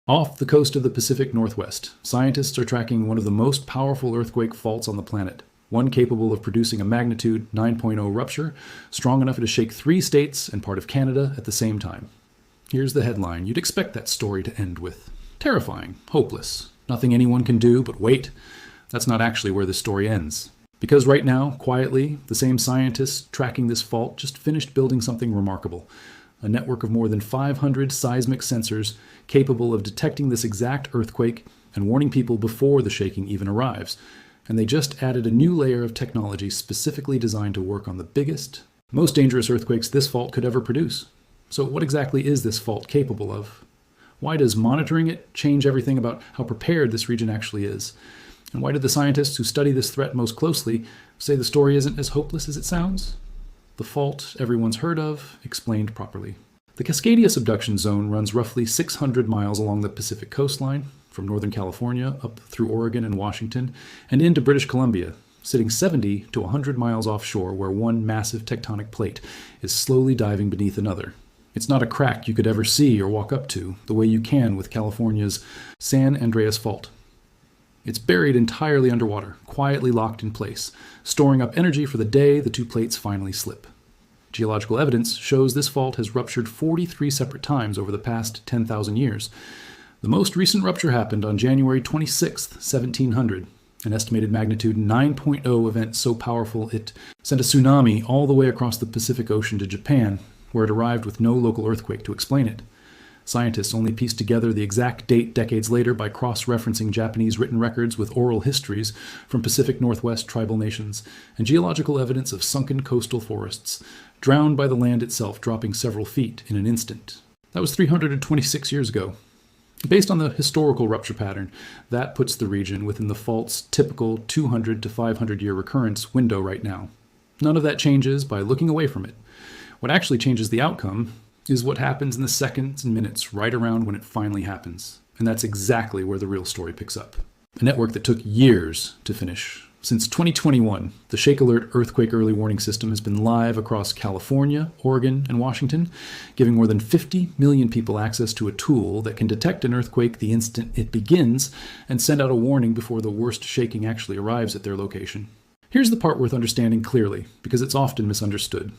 Off the coast of the Pacific Northwest, scientists are tracking one of the most powerful earthquake faults on the planet, one capable of producing a magnitude 9.0 rupture, strong enough to shake 3 states and part of Canada at the same time. Here's the headline you'd expect that story to end with. Terrifying, hopeless, nothing anyone can do but wait. That's not actually where this story ends. Because right now, quietly, the same scientists tracking this fault just finished building something remarkable. A network of more than 500 seismic sensors capable of detecting this exact earthquake and warning people before the shaking even arrives. And they just added a new layer of technology specifically designed to work on the biggest, most dangerous earthquakes this fault could ever produce. So what exactly is this fault capable of? Why does monitoring it change everything about how prepared this region actually is? And why did the scientists who study this threat most closely say the story isn't as hopeless as it sounds? The fault everyone's heard of, explained properly. The Cascadia Subduction Zone runs roughly 600 miles along the Pacific coastline, from Northern California up through Oregon and Washington, and into British Columbia, sitting 70 to 100 miles offshore where one massive tectonic plate is slowly diving beneath another. It's not a crack you could ever see or walk up to, the way you can with California's San Andreas Fault. It's buried entirely underwater, quietly locked in place, storing up energy for the day the 2 plates finally slip. Geological evidence shows this fault has ruptured 43 separate times over the past 10,000 years. The most recent rupture happened on January 26, 1700, an estimated magnitude 9.0 event so powerful it sent a tsunami all the way across the Pacific Ocean to Japan, where it arrived with no local earthquake to explain it. Scientists only pieced together the exact date decades later by cross-referencing Japanese written records with oral histories from Pacific Northwest tribal nations and geological evidence of sunken coastal forests, drowned by the land itself dropping several feet in an instant. That was 326 years ago. Based on the historical rupture pattern, that puts the region within the fault's typical 200 to 500 year recurrence window right now. None of that changes by looking away from it. What actually changes the outcome is what happens in the seconds and minutes right around when it finally happens. And that's exactly where the real story picks up. A network that took years to finish. Since 2021, the Shake Alert Earthquake Early Warning System has been live across California, Oregon, and Washington, giving more than 50 million people access to a tool that can detect an earthquake the instant it begins and send out a warning before the worst shaking actually arrives at their location. Here's the part worth understanding clearly, because it's often misunderstood.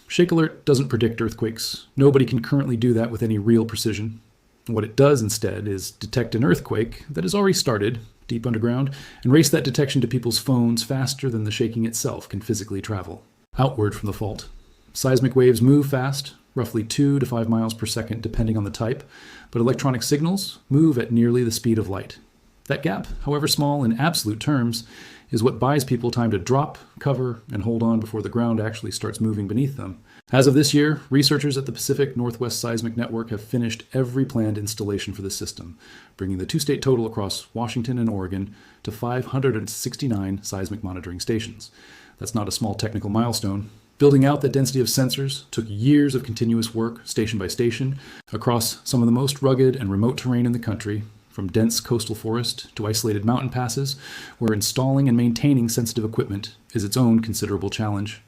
Shake Alert doesn't predict earthquakes. Nobody can currently do that with any real precision. What it does instead is detect an earthquake that has already started, deep underground, and race that detection to people's phones faster than the shaking itself can physically travel, outward from the fault. Seismic waves move fast, roughly 2 to 5 miles per second depending on the type, but electronic signals move at nearly the speed of light. That gap, however small in absolute terms, is what buys people time to drop, cover, and hold on before the ground actually starts moving beneath them. As of this year, researchers at the Pacific Northwest Seismic Network have finished every planned installation for the system, bringing the 2-state total across Washington and Oregon to 569 seismic monitoring stations. That's not a small technical milestone. Building out that density of sensors took years of continuous work, station by station, across some of the most rugged and remote terrain in the country, from dense coastal forest to isolated mountain passes, where installing and maintaining sensitive equipment is its own considerable challenge.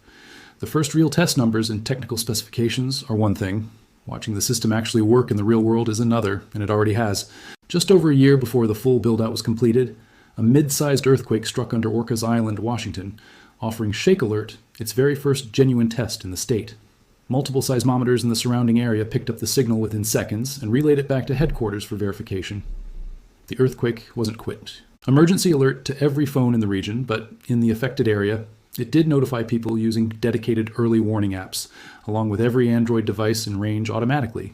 The first real test numbers and technical specifications are one thing. Watching the system actually work in the real world is another, and it already has. Just over a year before the full build-out was completed, a mid-sized earthquake struck under Orcas Island, Washington, offering Shake Alert its very first genuine test in the state. Multiple seismometers in the surrounding area picked up the signal within seconds and relayed it back to headquarters for verification. The earthquake wasn't quit. Emergency alert to every phone in the region, but in the affected area, it did notify people using dedicated early warning apps, along with every Android device in range automatically.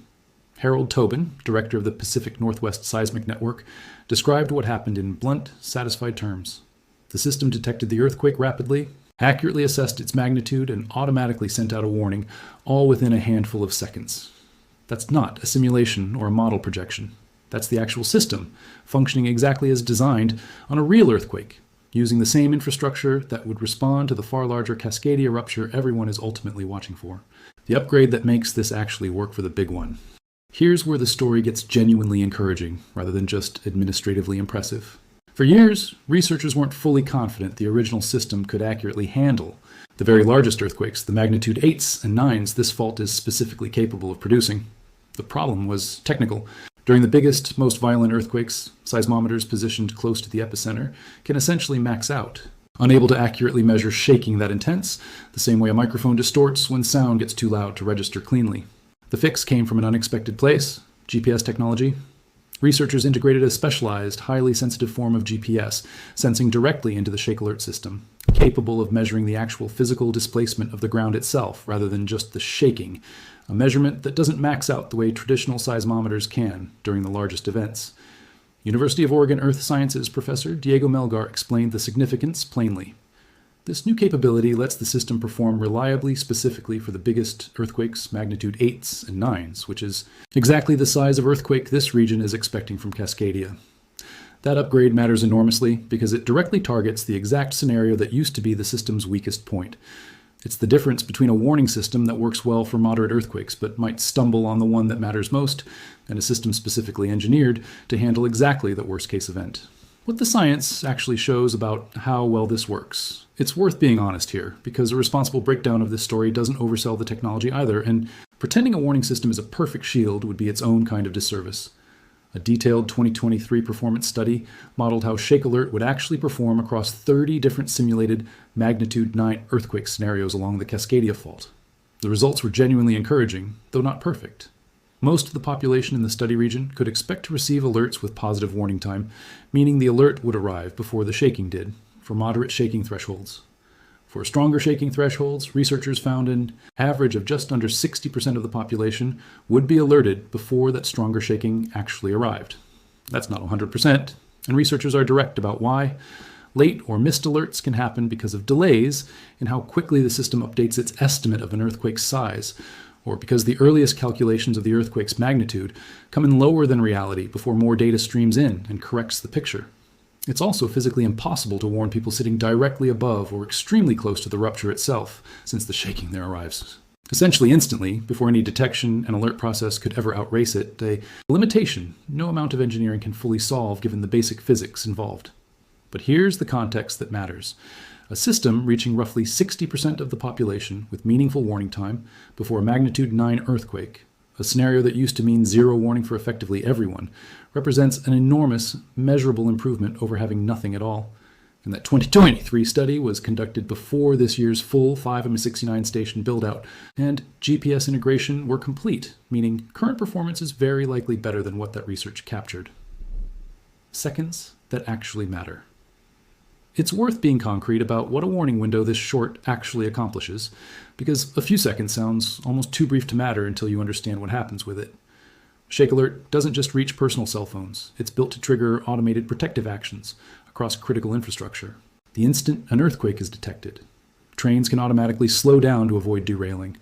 Harold Tobin, director of the Pacific Northwest Seismic Network, described what happened in blunt, satisfied terms. The system detected the earthquake rapidly, accurately assessed its magnitude, and automatically sent out a warning, all within a handful of seconds. That's not a simulation or a model projection. That's the actual system, functioning exactly as designed on a real earthquake, using the same infrastructure that would respond to the far larger Cascadia rupture everyone is ultimately watching for. The upgrade that makes this actually work for the big one. Here's where the story gets genuinely encouraging, rather than just administratively impressive. For years, researchers weren't fully confident the original system could accurately handle the very largest earthquakes, the magnitude 8s and 9s this fault is specifically capable of producing. The problem was technical. During the biggest, most violent earthquakes, seismometers positioned close to the epicenter can essentially max out, unable to accurately measure shaking that intense, the same way a microphone distorts when sound gets too loud to register cleanly. The fix came from an unexpected place: GPS technology. Researchers integrated a specialized, highly sensitive form of GPS, sensing directly into the shake alert system, capable of measuring the actual physical displacement of the ground itself rather than just the shaking, a measurement that doesn't max out the way traditional seismometers can during the largest events. University of Oregon Earth Sciences professor Diego Melgar explained the significance plainly. This new capability lets the system perform reliably specifically for the biggest earthquakes, magnitude 8s and 9s, which is exactly the size of earthquake this region is expecting from Cascadia. That upgrade matters enormously because it directly targets the exact scenario that used to be the system's weakest point. It's the difference between a warning system that works well for moderate earthquakes but might stumble on the one that matters most, and a system specifically engineered to handle exactly the worst-case event. What the science actually shows about how well this works. It's worth being honest here, because a responsible breakdown of this story doesn't oversell the technology either, and pretending a warning system is a perfect shield would be its own kind of disservice. A detailed 2023 performance study modeled how Shake Alert would actually perform across 30 different simulated magnitude 9 earthquake scenarios along the Cascadia Fault. The results were genuinely encouraging, though not perfect. Most of the population in the study region could expect to receive alerts with positive warning time, meaning the alert would arrive before the shaking did, for moderate shaking thresholds. For stronger shaking thresholds, researchers found an average of just under 60% of the population would be alerted before that stronger shaking actually arrived. That's not 100%, and researchers are direct about why. Late or missed alerts can happen because of delays in how quickly the system updates its estimate of an earthquake's size, or because the earliest calculations of the earthquake's magnitude come in lower than reality before more data streams in and corrects the picture. It's also physically impossible to warn people sitting directly above or extremely close to the rupture itself, since the shaking there arrives essentially instantly, before any detection and alert process could ever outrace it, a limitation no amount of engineering can fully solve given the basic physics involved. But here's the context that matters. A system reaching roughly 60% of the population with meaningful warning time before a magnitude 9 earthquake, a scenario that used to mean zero warning for effectively everyone, represents an enormous, measurable improvement over having nothing at all. And that 2023 study was conducted before this year's full 569 station build-out, and GPS integration were complete, meaning current performance is very likely better than what that research captured. Seconds that actually matter. It's worth being concrete about what a warning window this short actually accomplishes, because a few seconds sounds almost too brief to matter until you understand what happens with it. Shake Alert doesn't just reach personal cell phones. It's built to trigger automated protective actions across critical infrastructure. The instant an earthquake is detected, trains can automatically slow down to avoid derailing.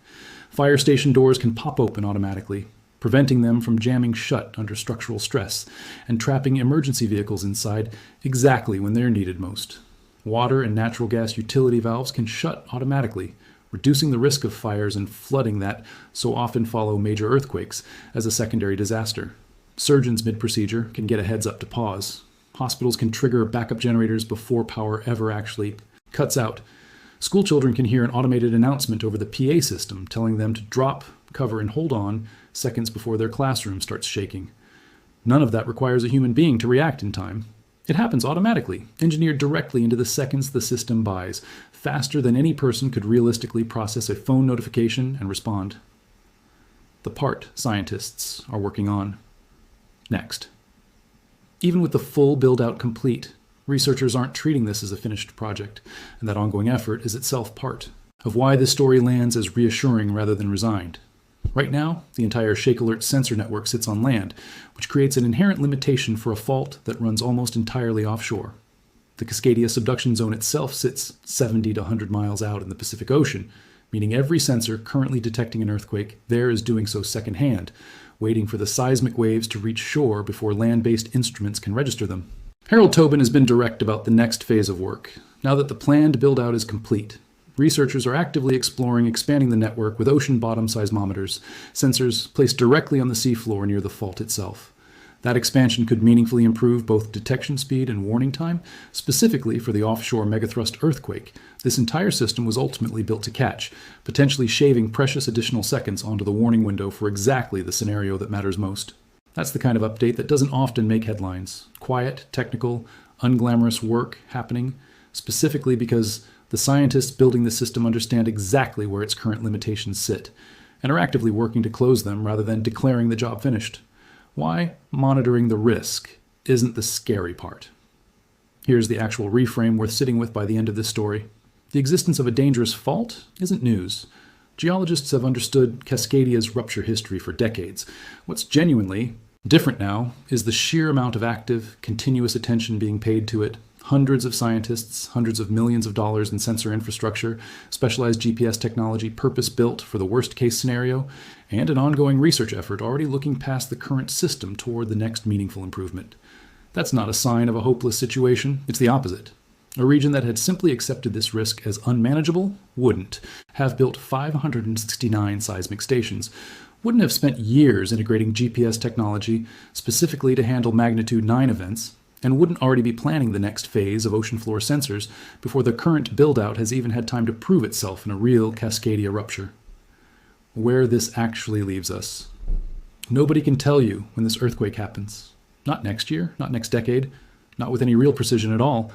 Fire station doors can pop open automatically, preventing them from jamming shut under structural stress and trapping emergency vehicles inside exactly when they're needed most. Water and natural gas utility valves can shut automatically, reducing the risk of fires and flooding that so often follow major earthquakes as a secondary disaster. Surgeons mid-procedure can get a heads up to pause. Hospitals can trigger backup generators before power ever actually cuts out. School children can hear an automated announcement over the PA system telling them to drop, cover, and hold on seconds before their classroom starts shaking. None of that requires a human being to react in time. It happens automatically, engineered directly into the seconds the system buys, faster than any person could realistically process a phone notification and respond. The part scientists are working on. Next. Even with the full build-out complete, researchers aren't treating this as a finished project, and that ongoing effort is itself part of why this story lands as reassuring rather than resigned. Right now, the entire Shake Alert sensor network sits on land, which creates an inherent limitation for a fault that runs almost entirely offshore. The Cascadia Subduction Zone itself sits 70 to 100 miles out in the Pacific Ocean, meaning every sensor currently detecting an earthquake there is doing so secondhand, waiting for the seismic waves to reach shore before land-based instruments can register them. Harold Tobin has been direct about the next phase of work. Now that the planned build-out is complete, researchers are actively exploring expanding the network with ocean-bottom seismometers, sensors placed directly on the seafloor near the fault itself. That expansion could meaningfully improve both detection speed and warning time, specifically for the offshore megathrust earthquake. This entire system was ultimately built to catch, potentially shaving precious additional seconds onto the warning window for exactly the scenario that matters most. That's the kind of update that doesn't often make headlines. Quiet, technical, unglamorous work happening, specifically because the scientists building the system understand exactly where its current limitations sit, and are actively working to close them rather than declaring the job finished. Why monitoring the risk isn't the scary part. Here's the actual reframe worth sitting with by the end of this story. The existence of a dangerous fault isn't news. Geologists have understood Cascadia's rupture history for decades. What's genuinely different now is the sheer amount of active, continuous attention being paid to it. Hundreds of scientists, hundreds of millions of dollars in sensor infrastructure, specialized GPS technology purpose-built for the worst-case scenario, and an ongoing research effort already looking past the current system toward the next meaningful improvement. That's not a sign of a hopeless situation. It's the opposite. A region that had simply accepted this risk as unmanageable wouldn't have built 569 seismic stations, wouldn't have spent years integrating GPS technology specifically to handle magnitude 9 events, and wouldn't already be planning the next phase of ocean floor sensors before the current build-out has even had time to prove itself in a real Cascadia rupture. Where this actually leaves us. Nobody can tell you when this earthquake happens. Not next year, not next decade, not with any real precision at all.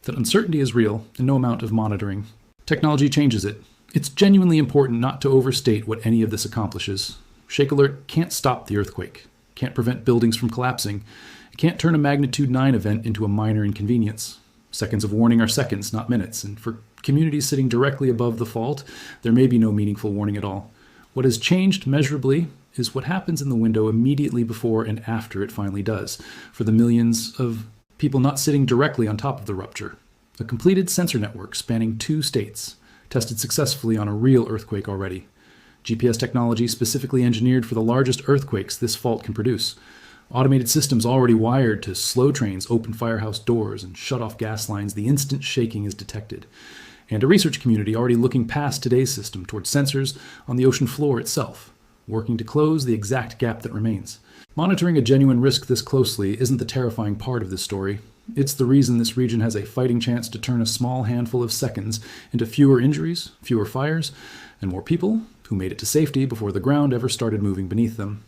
That uncertainty is real, and no amount of monitoring. Technology changes it. It's genuinely important not to overstate what any of this accomplishes. Shake Alert can't stop the earthquake, can't prevent buildings from collapsing, it can't turn a magnitude 9 event into a minor inconvenience. Seconds of warning are seconds, not minutes, and for communities sitting directly above the fault, there may be no meaningful warning at all. What has changed measurably is what happens in the window immediately before and after it finally does, for the millions of people not sitting directly on top of the rupture. A completed sensor network spanning 2 states, tested successfully on a real earthquake already. GPS technology specifically engineered for the largest earthquakes this fault can produce. Automated systems already wired to slow trains open firehouse doors and shut off gas lines the instant shaking is detected. And a research community already looking past today's system towards sensors on the ocean floor itself, working to close the exact gap that remains. Monitoring a genuine risk this closely isn't the terrifying part of this story. It's the reason this region has a fighting chance to turn a small handful of seconds into fewer injuries, fewer fires, and more people who made it to safety before the ground ever started moving beneath them.